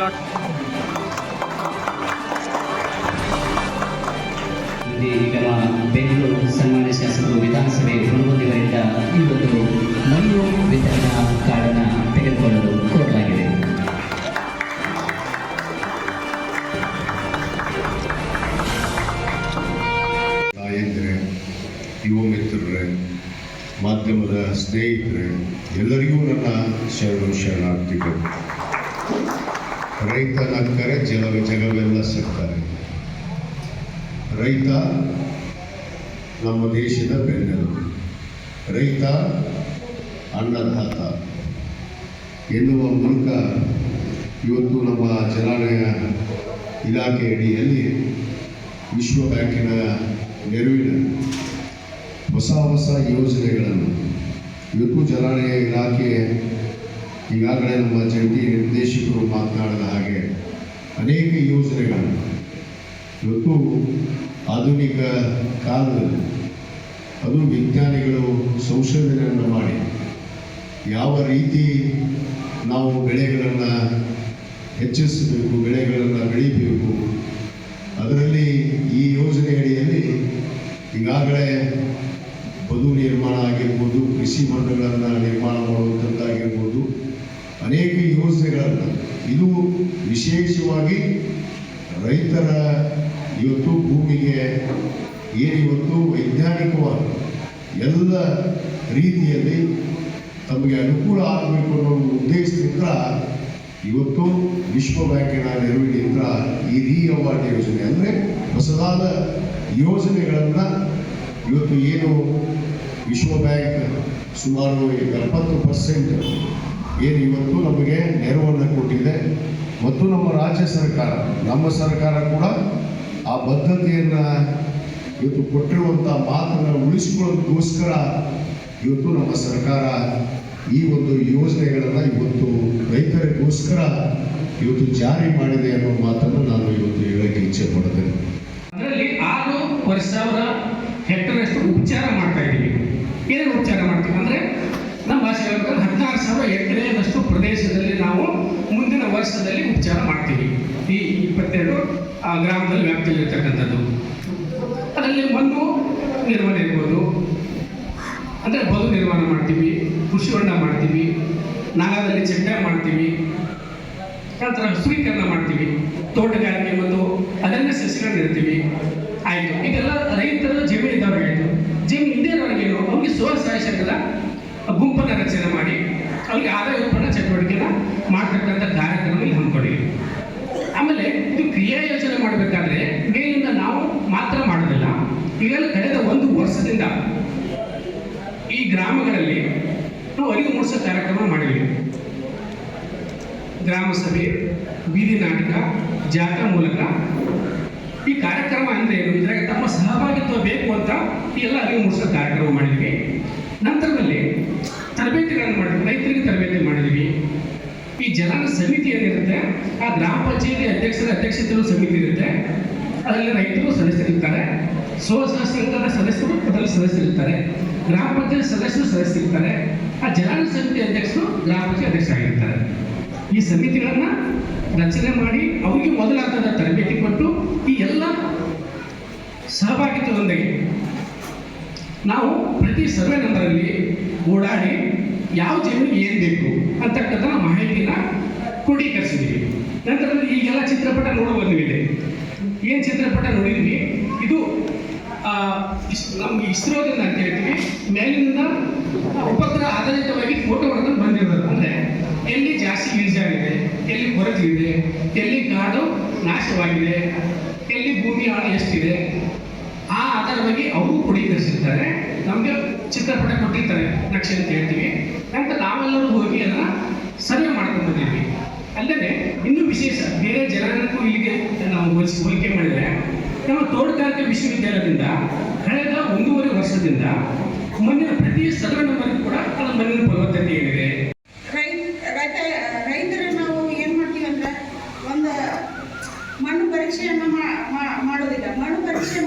Lot. ಈಗ ಬೆಂಗಳೂರು ಸನ್ಮಾನ್ಯ ಶಾಸಕರು ವಿಧಾನಸಭೆ ಪೂರ್ವದಿವರಿಂದ ಇವತ್ತು ಮಣ್ಣು ವಿತರಣಾ ಕಾರ್ಡನ್ನು ತೆಗೆದುಕೊಳ್ಳಲು ಕೋರಲಾಗಿದೆ. ನಾಯಕರೇ, ಯುವ ಮಿತ್ರರೇ, ಮಾಧ್ಯಮದ ಸ್ನೇಹಿತರೆ, ಎಲ್ಲರಿಗೂ ನನ್ನ ಶರಣಾರ್ಥಿಗಳು. ರೈತ ನಕ್ಕರೆ ಜಗವೆಲ್ಲ ಸಕ್ಕರೆ. ರೈತ ನಮ್ಮ ದೇಶದ ಬೆನ್ನೆಲುಬು. ರೈತ ಅನ್ನದಾತ ಎನ್ನುವ ಮೂಲಕ ಇವತ್ತು ನಮ್ಮ ಜಲಾನಯ ಇಲಾಖೆ ಅಡಿಯಲ್ಲಿ ವಿಶ್ವ ಬ್ಯಾಂಕಿನ ನೆರವಿನ ಹೊಸ ಯೋಜನೆಗಳನ್ನು ಇವತ್ತು ಜಲಾನಯ ಇಲಾಖೆ ಈಗಾಗಲೇ ನಮ್ಮ ಜಂಟಿ ನಿರ್ದೇಶಕರು ಮಾತನಾಡಿದ ಹಾಗೆ ಅನೇಕ ಯೋಜನೆಗಳನ್ನು ಇವತ್ತು ಆಧುನಿಕ ಕಾಲದಲ್ಲಿ ಅದು ವಿಜ್ಞಾನಿಗಳು ಸಂಶೋಧನೆಯನ್ನು ಮಾಡಿ ಯಾವ ರೀತಿ ನಾವು ಬೆಳೆಗಳನ್ನು ಹೆಚ್ಚಿಸಬೇಕು, ಬೆಳೆಗಳನ್ನು ಬೆಳೀಬೇಕು, ಅದರಲ್ಲಿ ಈ ಯೋಜನೆ ಅಡಿಯಲ್ಲಿ ಈಗಾಗಲೇ ಬದು ನಿರ್ಮಾಣ ಆಗಿರ್ಬೋದು, ಕೃಷಿ ಹೊಂಡಗಳನ್ನು ನಿರ್ಮಾಣ ಮಾಡುವಂಥದ್ದಾಗಿರ್ಬೋದು, ಅನೇಕ ಯೋಜನೆಗಳನ್ನು ಇದು ವಿಶೇಷವಾಗಿ ರೈತರ ಇವತ್ತು ಭೂಮಿಗೆ ಇವತ್ತು ವೈಜ್ಞಾನಿಕವಾಗಿ ಎಲ್ಲ ರೀತಿಯಲ್ಲಿ ತಮಗೆ ಅನುಕೂಲ ಆಗಬೇಕು ಅನ್ನೋ ಉದ್ದೇಶದಿಂದ ಇವತ್ತು ವಿಶ್ವ ಬ್ಯಾಂಕಿನ ನೆರವಿನಿಂದ ಈ ಅವಾರ್ಡ್ ಯೋಜನೆ ಅಂದರೆ ಹೊಸದಾದ ಯೋಜನೆಗಳನ್ನು ಇವತ್ತು ಏನು ವಿಶ್ವ ಬ್ಯಾಂಕ್ ಸುಮಾರು 70% ಏನು ಇವತ್ತು ನಮಗೆ ನೆರವನ್ನು ಕೊಟ್ಟಿದೆ ಮತ್ತು ನಮ್ಮ ರಾಜ್ಯ ಸರ್ಕಾರ, ನಮ್ಮ ಸರ್ಕಾರ ಕೂಡ ಆ ಬದ್ಧತೆಯನ್ನು ಇವತ್ತು ಕೊಟ್ಟಿರುವಂಥ ಮಾತನ್ನು ಉಳಿಸಿಕೊಳ್ಳೋದಕ್ಕೋಸ್ಕರ ಇವತ್ತು ನಮ್ಮ ಸರ್ಕಾರ ಈ ಒಂದು ಯೋಜನೆಗಳನ್ನು ಇವತ್ತು ರೈತರಿಗೋಸ್ಕರ ಇವತ್ತು ಜಾರಿ ಮಾಡಿದೆ ಅನ್ನೋ ಮಾತನ್ನು ನಾನು ಇವತ್ತು ಹೇಳಕ್ಕೆ ಇಚ್ಛೆ ಪಡ್ತೇನೆ. ಅದರಲ್ಲಿ 6,000 ಹೆಕ್ಟೇರಷ್ಟು ಉಪಚಾರ ಮಾಡ್ತಾ ಇದ್ದೀವಿ. ಏನೇನು ಉಪಚಾರ ಮಾಡ್ತೀವಿ ಅಂದರೆ ನಮ್ಮ ಭಾಷೆ 16,000 ಎಕರೆಯಷ್ಟು ಪ್ರದೇಶದಲ್ಲಿ ನಾವು ಮುಂದಿನ ವರ್ಷದಲ್ಲಿ ಉಪಚಾರ ಮಾಡ್ತೀವಿ. ಈ 22 ಗ್ರಾಮದಲ್ಲಿ ವ್ಯಾಪ್ತಿಯಲ್ಲಿರ್ತಕ್ಕಂಥದ್ದು. ಅದರಲ್ಲಿ ಮಣ್ಣು ನಿರ್ವಹಣೆ ಇರ್ಬೋದು, ಅಂದರೆ ಬದು ನಿರ್ವಹಣೆ ಮಾಡ್ತೀವಿ, ಕೃಷಿ ಹೊಂಡ ಮಾಡ್ತೀವಿ, ನಾಗಾದಲ್ಲಿ ಚೆಕ್ ಡ್ಯಾಮ್ ಮಾಡ್ತೀವಿ, ನಂತರ ಹಸುರೀಕರಣ ಮಾಡ್ತೀವಿ, ತೋಟಗಾರಿಕೆ ಮತ್ತು ಅರಣ್ಯ ಸಸ್ಯಗಳನ್ನ ಇರ್ತೀವಿ. ಆಯಿತು, ಇದೆಲ್ಲ ರೈತರ ಜಮೀನು ಇದ್ದವ್ರಿಗೆ ಆಯಿತು. ಜಮೀನು ಇದೇನವ್ರಿಗೇನು ಅವ್ರಿಗೆ ಸ್ವಸಹಾಯ ಸಂಘದ ಗುಂಪನ್ನು ರಚನೆ ಮಾಡಿ ಅವ್ರಿಗೆ ಆದಾಯ ಉತ್ಪನ್ನ ಚಟುವಟಿಕೆನ ಮಾಡ್ತಕ್ಕಂಥ ಕಾರ್ಯಕ್ರಮದಲ್ಲಿ ಹಮ್ಮಿಕೊಂಡಿವಿ. ಆಮೇಲೆ ಇದು ಕ್ರಿಯಾ ಯೋಜನೆ ಮಾಡಬೇಕಾದ್ರೆ ಮೇಲಿಂದ ನಾವು ಮಾತ್ರ ಮಾಡೋದಿಲ್ಲ. ಈಗಲೂ ಕಳೆದ 1 ವರ್ಷದಿಂದ ಈ ಗ್ರಾಮಗಳಲ್ಲಿ ನಾವು ಅರಿವು ಮೂಡಿಸೋ ಕಾರ್ಯಕ್ರಮ ಮಾಡಿದ್ದೀವಿ. ಗ್ರಾಮ ಸಭೆ, ಬೀದಿ ನಾಟಕ, ಜಾಥಾ ಮೂಲಕ ಈ ಕಾರ್ಯಕ್ರಮ ಅಂದರೆ ಏನು, ಇದ್ರಾಗ ತಮ್ಮ ಸಹಭಾಗಿತ್ವ ಬೇಕು ಅಂತ ಈ ಎಲ್ಲ ಅರಿವು ಮೂಡಿಸೋ ಕಾರ್ಯಕ್ರಮ ಮಾಡಿದ್ವಿ. ನಂತರದಲ್ಲಿ ತರಬೇತಿಗಳನ್ನು ಮಾಡಿದ್ವಿ, ರೈತರಿಗೆ ತರಬೇತಿ ಮಾಡಿದ್ವಿ. ಈ ಜಲಾನ ಸಮಿತಿ ಏನಿರುತ್ತೆ, ಆ ಗ್ರಾಮ ಪಂಚಾಯತಿ ಅಧ್ಯಕ್ಷರ ಅಧ್ಯಕ್ಷತೆಯಲ್ಲೂ ಸಮಿತಿ ಇರುತ್ತೆ. ಅದರಲ್ಲಿ ರೈತರು ಸದಸ್ಯರಿರ್ತಾರೆ, ಸ್ವಸಹಾಯ ಸಂಘದ ಸದಸ್ಯರು ಅದರಲ್ಲಿ ಸದಸ್ಯರಿರ್ತಾರೆ, ಗ್ರಾಮ ಪಂಚಾಯತ್ ಸದಸ್ಯರಿರ್ತಾರೆ, ಆ ಜಲಾನ ಸಮಿತಿ ಅಧ್ಯಕ್ಷರು ಗ್ರಾಮ ಪಂಚಾಯತ್ ಅಧ್ಯಕ್ಷರಾಗಿರ್ತಾರೆ. ಈ ಸಮಿತಿಗಳನ್ನು ರಚನೆ ಮಾಡಿ ಅವರಿಗೆ ಮೊದಲಾದ ತರಬೇತಿ ಕೊಟ್ಟು ಈ ಎಲ್ಲ ಸಹಭಾಗಿತ್ವದೊಂದಿಗೆ ನಾವು ಪ್ರತಿ ಸರ್ವೆ ನಂಬರಲ್ಲಿ ಓಡಾಡಿ ಯಾವ ಜಮೀನಿಗೆ ಏನು ಬೇಕು ಅಂತಕ್ಕಂಥ ಮಾಹಿತಿನ ಕ್ರೋಢೀಕರಿಸಿದ್ದೀವಿ. ನಂತರದಲ್ಲಿ ಈಗೆಲ್ಲ ಚಿತ್ರಪಟ ನೋಡುವ ಇದೆ. ಏನು ಚಿತ್ರಪಟ ನೋಡಿದ್ವಿ, ಇದು ನಮ್ಗೆ ಇಸ್ರೋದಿಂದ ಅಂತ ಹೇಳ್ತೀವಿ, ಮೇಲಿನಿಂದ ಉಪಗ್ರಹ ಆಧಾರಿತವಾಗಿ ಫೋಟೋಗಳನ್ನು ಬಂದಿರೋದು. ಅಂದರೆ ಎಲ್ಲಿ ಜಾಸ್ತಿ ಇಳಿಜಾರಿದೆ, ಎಲ್ಲಿ ಕೊರತೆ ಎಲ್ಲಿ ಕಾಡು ನಾಶವಾಗಿದೆ, ಎಲ್ಲಿ ಭೂಮಿ ಆಳ ಎಷ್ಟಿದೆ, ಆ ಆಧಾರವಾಗಿ ಅವರು ಕ್ರೋಢೀಕರಿಸಿರ್ತಾರೆ. ನಮಗೆ ಚಿತ್ರಪಟ ಕೊಟ್ಟಿರ್ತಾರೆ, ನಕ್ಷೆ ಅಂತ ಹೇಳ್ತೀವಿ. ನಂತರ ನಾವೆಲ್ಲರೂ ಹೋಗಿ ಅದನ್ನು ಸರ್ವೆ ಮಾಡ್ಕೊಂಡು ಬಂದಿದ್ವಿ. ಅಲ್ಲದೆ ಇನ್ನೂ ವಿಶೇಷ, ಬೇರೆ ಜನಾಂಗಕ್ಕೂ ಇಲ್ಲಿಗೆ ನಾವು ಹೋಲಿಕೆ ಮಾಡಿದರೆ ನಮ್ಮ ತೋಟಗಾರಿಕೆ ವಿಶ್ವವಿದ್ಯಾಲಯದಿಂದ ಕಳೆದ 1.5 ವರ್ಷದಿಂದ ಮಣ್ಣಿನ ಪ್ರತಿ ಸರ್ವೆ ನಂಬರ್ ಕೂಡ ಅದರ ಮಣ್ಣಿನ ಫಲವತ್ತತೆ ಏನಿದೆ. ರೈತರು ನಾವು ಏನು ಮಾಡ್ತೀವಿ ಅಂದರೆ ಒಂದು ಮಣ್ಣು ಪರೀಕ್ಷೆಯನ್ನು ಮಾಡೋದಿಲ್ಲ. ಮಣ್ಣು ಪರೀಕ್ಷೆ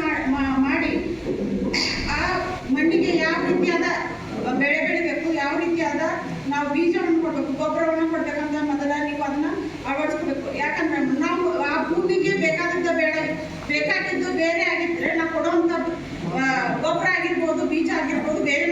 ಮಾಡಿ ಆ ಮಣ್ಣಿಗೆ ಯಾವ ರೀತಿಯಾದ ಬೆಳೆ ಬೆಳಿಬೇಕು, ಯಾವ ರೀತಿಯಾದ ನಾವು ಬೀಜವನ್ನು ಕೊಡಬೇಕು, ಗೊಬ್ಬರವನ್ನು ಕೊಡಬೇಕಂತ ಮೊದಲ ನೀವು ಅದನ್ನು ಅಳವಡಿಸ್ಕೋಬೇಕು. ಯಾಕೆ ಗೊಬ್ಬರ ಆಗಿರ್ಬೋದು, ಬೀಜ ಆಗಿರ್ಬೋದು, ಬೇರೆ